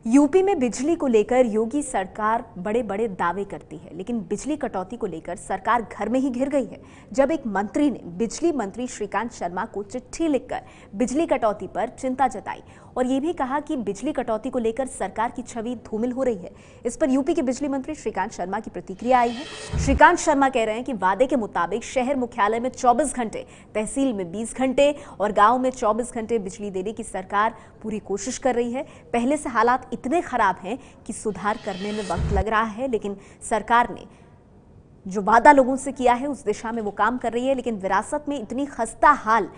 UP में बिजली को लेकर योगी सरकार बड़े बड़े दावे करती है, लेकिन बिजली कटौती को लेकर सरकार घर में ही घिर गई है। जब एक मंत्री ने बिजली मंत्री श्रीकांत शर्मा को चिट्ठी लिखकर बिजली कटौती पर चिंता जताई और ये भी कहा कि बिजली कटौती को लेकर सरकार की छवि धूमिल हो रही है। इस पर यूपी के बिजली मंत्री श्रीकांत शर्मा की प्रतिक्रिया आई है। श्रीकांत शर्मा कह रहे हैं कि वादे के मुताबिक शहर मुख्यालय में 24 घंटे, तहसील में 20 घंटे और गांव में 24 घंटे बिजली देने की सरकार पूरी कोशिश कर रही है। पहले से हालात इतने खराब हैं कि सुधार करने में वक्त लग रहा है, लेकिन सरकार ने जो वादा लोगों से किया है उस दिशा में वो काम कर रही है। लेकिन विरासत में इतनी खस्ता हाल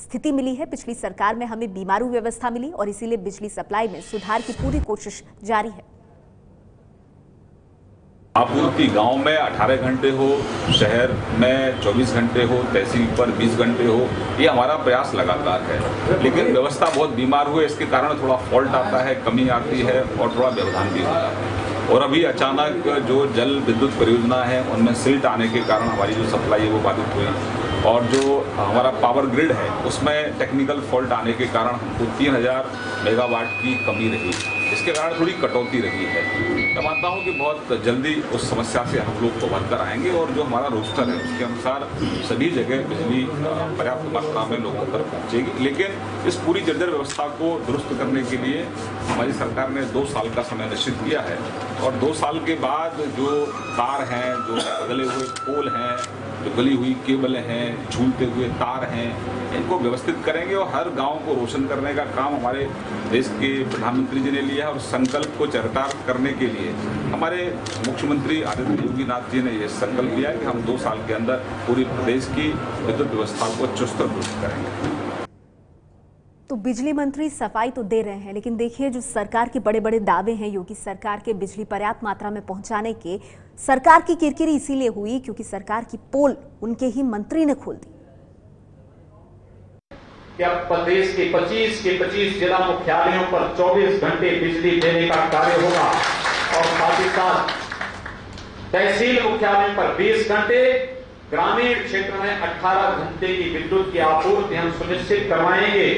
स्थिति मिली है, पिछली सरकार में हमें बीमारू व्यवस्था मिली और इसीलिए बिजली सप्लाई में सुधार की पूरी कोशिश जारी है। आपूर्ति गांव में 18 घंटे हो, शहर में 24 घंटे हो, तहसील पर 20 घंटे हो, ये हमारा प्रयास लगातार है। लेकिन व्यवस्था बहुत बीमार हुई, इसके कारण थोड़ा फॉल्ट आता है, कमी आती है और थोड़ा व्यवधान भी होता है। और अभी अचानक जो जल विद्युत परियोजना है उनमें सिल्ट आने के कारण हमारी जो सप्लाई है वो बाधित हुई और जो हमारा पावर ग्रिड है उसमें टेक्निकल फॉल्ट आने के कारण हमको 3000 मेगावाट की कमी रही। इसके कारण थोड़ी कटौती रही है। मैं मानता हूँ कि बहुत जल्दी उस समस्या से हम लोग उभर कर आएंगे और जो हमारा रोस्टर है उसके अनुसार सभी जगह बिजली पर्याप्त मात्रा में लोगों तक पहुँचेगी। लेकिन इस पूरी जर्जर व्यवस्था को दुरुस्त करने के लिए हमारी सरकार ने 2 साल का समय निश्चित किया है और 2 साल के बाद जो तार हैं, जो बदले हुए पोल हैं, जो गली हुई केबल हैं, झूलते हुए तार हैं, इनको व्यवस्थित करेंगे और हर गांव को रोशन करने का काम हमारे देश के प्रधानमंत्री जी ने लिया है। और संकल्प को चरितार्थ करने के लिए हमारे मुख्यमंत्री आदित्य योगी नाथ जी ने यह संकल्प लिया कि हम 2 साल के अंदर पूरी प्रदेश की विद्युत व्यवस्था को चुस्त दुरुस्त करेंगे। तो बिजली मंत्री सफाई तो दे रहे हैं, लेकिन देखिए जो सरकार के बड़े बड़े दावे हैं योगी सरकार के बिजली पर्याप्त मात्रा में पहुंचाने के, सरकार की किरकिरी इसीलिए हुई क्योंकि सरकार की पोल उनके ही मंत्री ने खोल दी। क्या प्रदेश के 25 जिला मुख्यालयों पर 24 घंटे बिजली देने का कार्य होगा और साथ ही साथ तहसील मुख्यालयों पर 20 घंटे, ग्रामीण क्षेत्र में 18 घंटे की विद्युत की आपूर्ति हम सुनिश्चित करवाएंगे।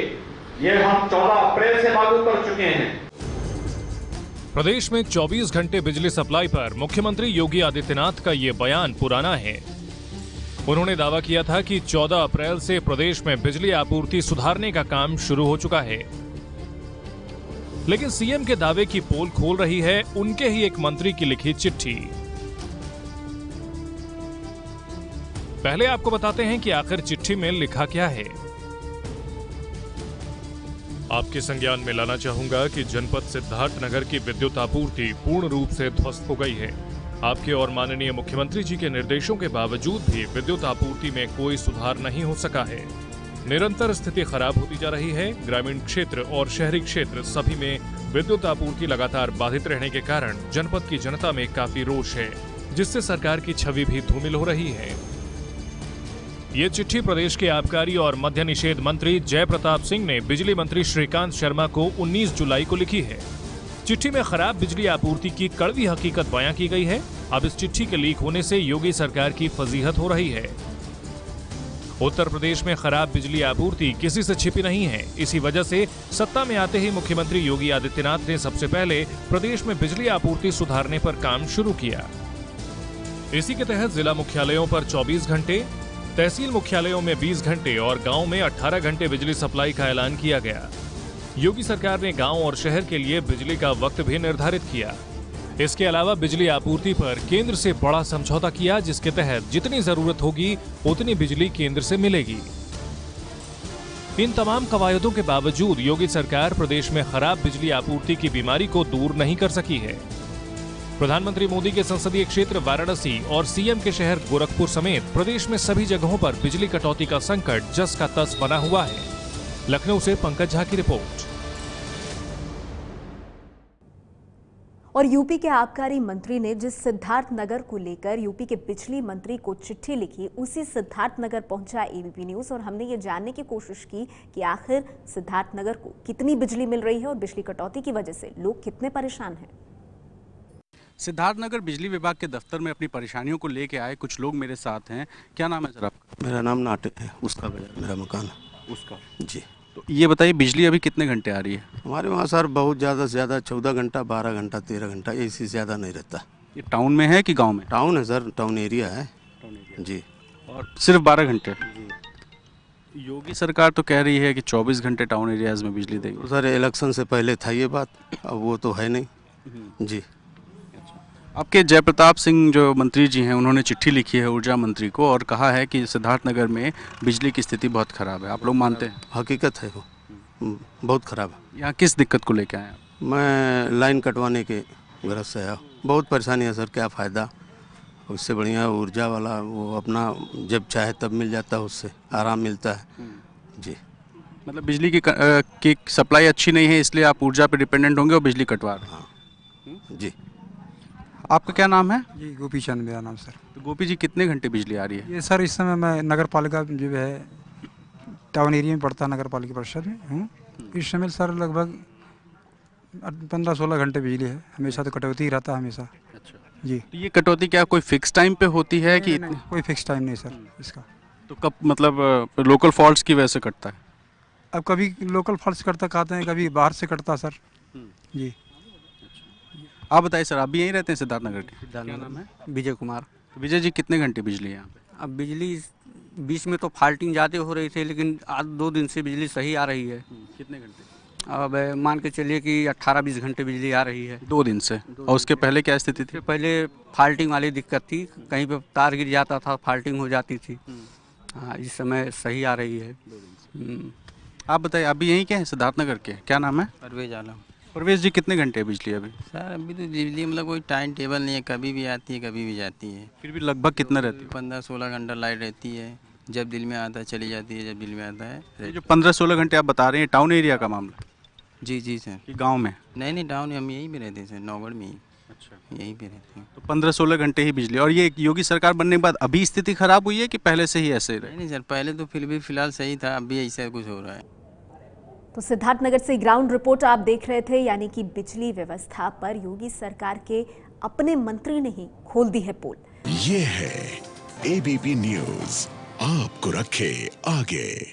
ये हम 14 अप्रैल से लागू कर चुके हैं। प्रदेश में 24 घंटे बिजली सप्लाई पर मुख्यमंत्री योगी आदित्यनाथ का ये बयान पुराना है। उन्होंने दावा किया था कि 14 अप्रैल से प्रदेश में बिजली आपूर्ति सुधारने का काम शुरू हो चुका है। लेकिन सीएम के दावे की पोल खोल रही है उनके ही एक मंत्री की लिखी चिट्ठी। पहले आपको बताते हैं कि आखिर चिट्ठी में लिखा क्या है। आपके संज्ञान में लाना चाहूंगा कि जनपद सिद्धार्थनगर की विद्युत आपूर्ति पूर्ण रूप से ध्वस्त हो गई है। आपके और माननीय मुख्यमंत्री जी के निर्देशों के बावजूद भी विद्युत आपूर्ति में कोई सुधार नहीं हो सका है। निरंतर स्थिति खराब होती जा रही है। ग्रामीण क्षेत्र और शहरी क्षेत्र सभी में विद्युत आपूर्ति लगातार बाधित रहने के कारण जनपद की जनता में काफी रोष है, जिससे सरकार की छवि भी धूमिल हो रही है। ये चिट्ठी प्रदेश के आबकारी और मद्य निषेध मंत्री जय प्रताप सिंह ने बिजली मंत्री श्रीकांत शर्मा को 19 जुलाई को लिखी है। चिट्ठी में खराब बिजली आपूर्ति की कड़वी हकीकत बयां की गई है। अब इस चिट्ठी के लीक होने से योगी सरकार की फजीहत हो रही है। उत्तर प्रदेश में खराब बिजली आपूर्ति किसी से छिपी नहीं है। इसी वजह से सत्ता में आते ही मुख्यमंत्री योगी आदित्यनाथ ने सबसे पहले प्रदेश में बिजली आपूर्ति सुधारने पर काम शुरू किया। इसी के तहत जिला मुख्यालयों पर 24 घंटे, तहसील मुख्यालयों में 20 घंटे और गांव में 18 घंटे बिजली सप्लाई का ऐलान किया गया। योगी सरकार ने गांव और शहर के लिए बिजली का वक्त भी निर्धारित किया। इसके अलावा बिजली आपूर्ति पर केंद्र से बड़ा समझौता किया, जिसके तहत जितनी जरूरत होगी उतनी बिजली केंद्र से मिलेगी। इन तमाम कवायदों के बावजूद योगी सरकार प्रदेश में खराब बिजली आपूर्ति की बीमारी को दूर नहीं कर सकी है। प्रधानमंत्री मोदी के संसदीय क्षेत्र वाराणसी और सीएम के शहर गोरखपुर समेत प्रदेश में सभी जगहों पर बिजली कटौती का संकट जस का तस बना हुआ है। लखनऊ से पंकज झा की रिपोर्ट। और यूपी के आबकारी मंत्री ने जिस सिद्धार्थनगर को लेकर यूपी के बिजली मंत्री को चिट्ठी लिखी, उसी सिद्धार्थनगर पहुंचा एबीपी न्यूज और हमने ये जानने की कोशिश की कि आखिर सिद्धार्थनगर को कितनी बिजली मिल रही है और बिजली कटौती की वजह से लोग कितने परेशान हैं। सिद्धार्थनगर बिजली विभाग के दफ्तर में अपनी परेशानियों को लेके आए कुछ लोग मेरे साथ हैं। क्या नाम है सर आपका? मेरा नाम नाटक है, उसका मेरा मकान है। उसका जी। तो ये बताइए बिजली अभी कितने घंटे आ रही है? हमारे वहाँ सर बहुत ज़्यादा से ज़्यादा 14 घंटा, 12 घंटा, 13 घंटा, इससे ज़्यादा नहीं रहता। ये टाउन में है कि गांव में? टाउन है सर, टाउन एरिया है जी। और सिर्फ 12 घंटे? योगी सरकार तो कह रही है कि 24 घंटे टाउन एरियाज में बिजली देगी। तो सर इलेक्शन से पहले था ये बात, अब वो तो है नहीं जी। आपके जयप्रताप सिंह जो मंत्री जी हैं उन्होंने चिट्ठी लिखी है ऊर्जा मंत्री को और कहा है कि सिद्धार्थनगर में बिजली की स्थिति बहुत ख़राब है। आप लोग मानते हैं? हकीकत है वो बहुत ख़राब है। यहाँ किस दिक्कत को लेकर आए आप? मैं लाइन कटवाने के गरज से आया, बहुत परेशानी है सर, क्या फ़ायदा। उससे बढ़िया ऊर्जा वाला वो अपना जब चाहे तब मिल जाता है, उससे आराम मिलता है जी। मतलब बिजली की सप्लाई अच्छी नहीं है इसलिए आप ऊर्जा पे डिपेंडेंट होंगे और बिजली कटवा रहे हैं। हाँ जी। आपका क्या नाम है? जी गोपी चंद मेरा नाम सर। तो गोपी जी कितने घंटे बिजली आ रही है? ये सर इस समय मैं नगर पालिका जो है टाउन एरिया में पड़ता है, नगर पालिका परिषद में हूँ। इस समय सर लगभग 15-16 घंटे बिजली है, हमेशा तो कटौती ही रहता है हमेशा। अच्छा जी। तो ये कटौती क्या कोई फिक्स टाइम पे होती है कि नहीं, कोई फिक्स टाइम नहीं सर इसका। तो कब मतलब लोकल फॉल्ट्स की वजह से कटता है? अब कभी लोकल फॉल्स करता कहते हैं, कभी बाहर से कटता सर जी। आप बताइए सर, आप भी यहीं रहते हैं सिद्धार्थनगर के? क्या नाम है? विजय कुमार। तो विजय जी कितने घंटे बिजली है यहाँ पे? अब बिजली बीच में तो फाल्टिंग ज़्यादा हो रही थी, लेकिन आज 2 दिन से बिजली सही आ रही है। कितने घंटे? अब मान के चलिए कि 18-20 घंटे बिजली आ रही है 2 दिन से। और उसके पहले क्या स्थिति थी? इससे पहले फाल्टिंग वाली दिक्कत थी, कहीं पे तार गिर जाता था, फाल्टिंग हो जाती थी। हाँ, इस समय सही आ रही है। आप बताइए, आप भी यहीं के हैं सिद्धार्थनगर के? क्या नाम है? परवेज आलम। परवेश जी कितने घंटे है बिजली अभी? सर अभी तो बिजली मतलब कोई टाइम टेबल नहीं है, कभी भी आती है कभी भी जाती है। फिर भी लगभग कितना रहती है? 15-16 घंटा लाइट रहती है, जब दिल में आता है चली जाती है, जब दिल में आता है। ये जो 15-16 घंटे आप बता रहे हैं टाउन एरिया का मामला? जी जी सर। कि गांव में? नहीं टाउन, हम यहीं पे रहते हैं सर, नौगढ़ में ही। अच्छा, यहीं पे रहते हैं। तो 15-16 घंटे ही बिजली। और ये योगी सरकार बनने के बाद अभी स्थिति खराब हुई है कि पहले से ही ऐसे ही रहे? नहीं सर, पहले तो फिर भी फिलहाल सही था, अब भी ऐसा कुछ हो रहा है। तो सिद्धार्थनगर से ग्राउंड रिपोर्ट आप देख रहे थे, यानी कि बिजली व्यवस्था पर योगी सरकार के अपने मंत्री ने ही खोल दी है पोल। ये है एबीपी न्यूज़, आपको रखे आगे।